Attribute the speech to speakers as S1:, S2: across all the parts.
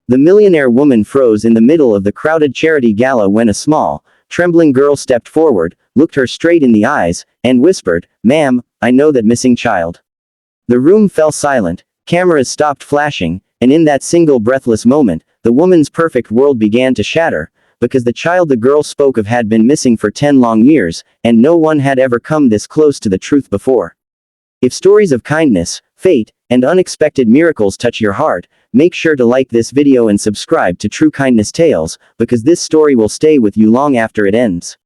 S1: The millionaire woman froze in the middle of the crowded charity gala when a small, trembling girl stepped forward, looked her straight in the eyes, and whispered, "Ma'am, I know that missing child." The room fell silent, cameras stopped flashing, and in that single breathless moment, the woman's perfect world began to shatter, because the child the girl spoke of had been missing for 10 long years, and no one had ever come this close to the truth before. If stories of kindness, fate, and unexpected miracles touch your heart, make sure to like this video and subscribe to True Kindness Tales, because this story will stay with you long after it ends.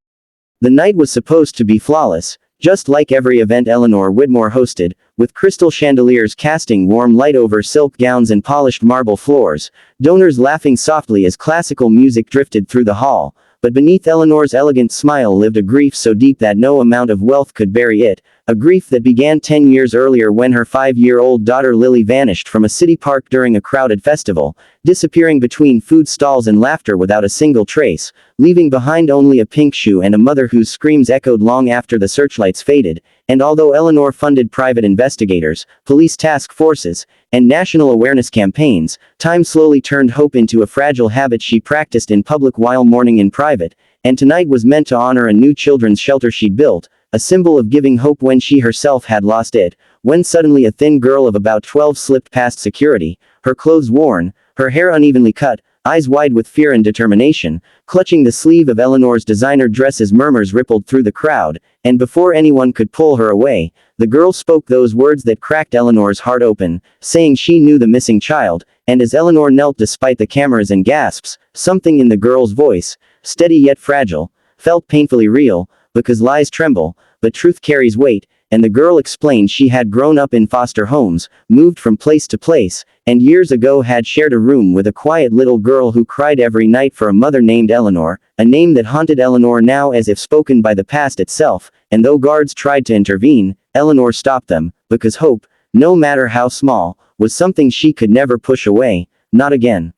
S1: The night was supposed to be flawless, just like every event Eleanor Whitmore hosted, with crystal chandeliers casting warm light over silk gowns and polished marble floors, donors laughing softly as classical music drifted through the hall, but beneath Eleanor's elegant smile lived a grief so deep that no amount of wealth could bury it, a grief that began 10 years earlier when her 5-year-old daughter Lily vanished from a city park during a crowded festival, disappearing between food stalls and laughter without a single trace, leaving behind only a pink shoe and a mother whose screams echoed long after the searchlights faded. And although Eleanor funded private investigators, police task forces, and national awareness campaigns, time slowly turned hope into a fragile habit she practiced in public while mourning in private, and tonight was meant to honor a new children's shelter she'd built, a symbol of giving hope when she herself had lost it, when suddenly a thin girl of about 12 slipped past security, her clothes worn, her hair unevenly cut, eyes wide with fear and determination, clutching the sleeve of Eleanor's designer dress as murmurs rippled through the crowd, and before anyone could pull her away, the girl spoke those words that cracked Eleanor's heart open, saying she knew the missing child, and as Eleanor knelt despite the cameras and gasps, something in the girl's voice, steady yet fragile, felt painfully real, because lies tremble, but truth carries weight, and the girl explained she had grown up in foster homes, moved from place to place, and years ago had shared a room with a quiet little girl who cried every night for a mother named Eleanor, a name that haunted Eleanor now as if spoken by the past itself, and though guards tried to intervene, Eleanor stopped them, because hope, no matter how small, was something she could never push away, not again.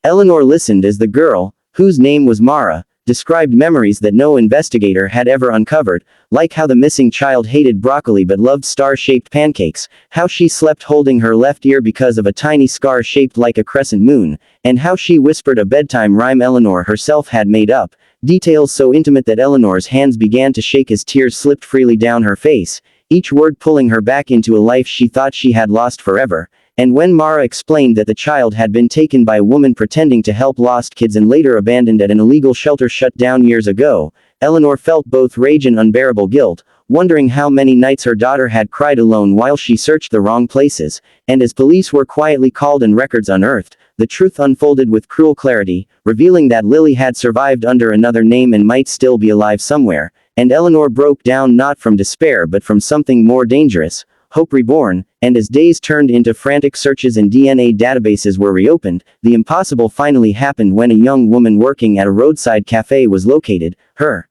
S1: Eleanor listened as the girl, whose name was Mara, described memories that no investigator had ever uncovered, like how the missing child hated broccoli but loved star-shaped pancakes, how she slept holding her left ear because of a tiny scar shaped like a crescent moon, and how she whispered a bedtime rhyme Eleanor herself had made up, details so intimate that Eleanor's hands began to shake as tears slipped freely down her face, each word pulling her back into a life she thought she had lost forever. And when Mara explained that the child had been taken by a woman pretending to help lost kids and later abandoned at an illegal shelter shut down years ago, Eleanor felt both rage and unbearable guilt, wondering how many nights her daughter had cried alone while she searched the wrong places, and as police were quietly called and records unearthed, the truth unfolded with cruel clarity, revealing that Lily had survived under another name and might still be alive somewhere, and Eleanor broke down not from despair but from something more dangerous, hope reborn, and as days turned into frantic searches and DNA databases were reopened, the impossible finally happened when a young woman working at a roadside cafe was located, her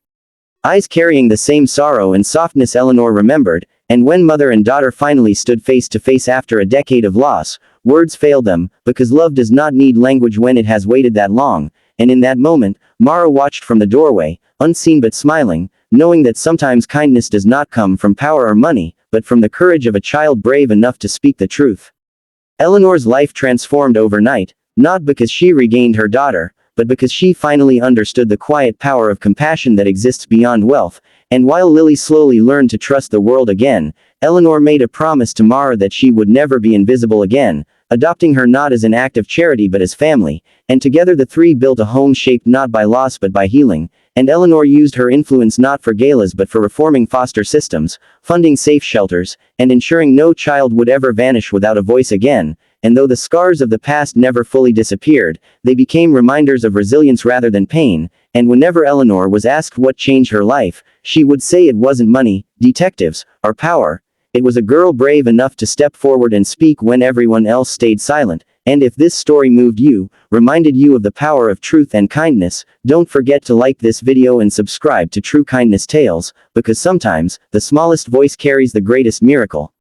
S1: eyes carrying the same sorrow and softness Eleanor remembered, and when mother and daughter finally stood face to face after a decade of loss, words failed them, because love does not need language when it has waited that long, and in that moment, Mara watched from the doorway, unseen but smiling, knowing that sometimes kindness does not come from power or money, but from the courage of a child brave enough to speak the truth. Eleanor's life transformed overnight, not because she regained her daughter, but because she finally understood the quiet power of compassion that exists beyond wealth, and while Lily slowly learned to trust the world again, Eleanor made a promise to Mara that she would never be invisible again, adopting her not as an act of charity but as family, and together the three built a home shaped not by loss but by healing, and Eleanor used her influence not for galas but for reforming foster systems, funding safe shelters, and ensuring no child would ever vanish without a voice again, and though the scars of the past never fully disappeared, they became reminders of resilience rather than pain, and whenever Eleanor was asked what changed her life, she would say it wasn't money, detectives, or power. It was a girl brave enough to step forward and speak when everyone else stayed silent, and if this story moved you, reminded you of the power of truth and kindness, don't forget to like this video and subscribe to True Kindness Tales, because sometimes, the smallest voice carries the greatest miracle.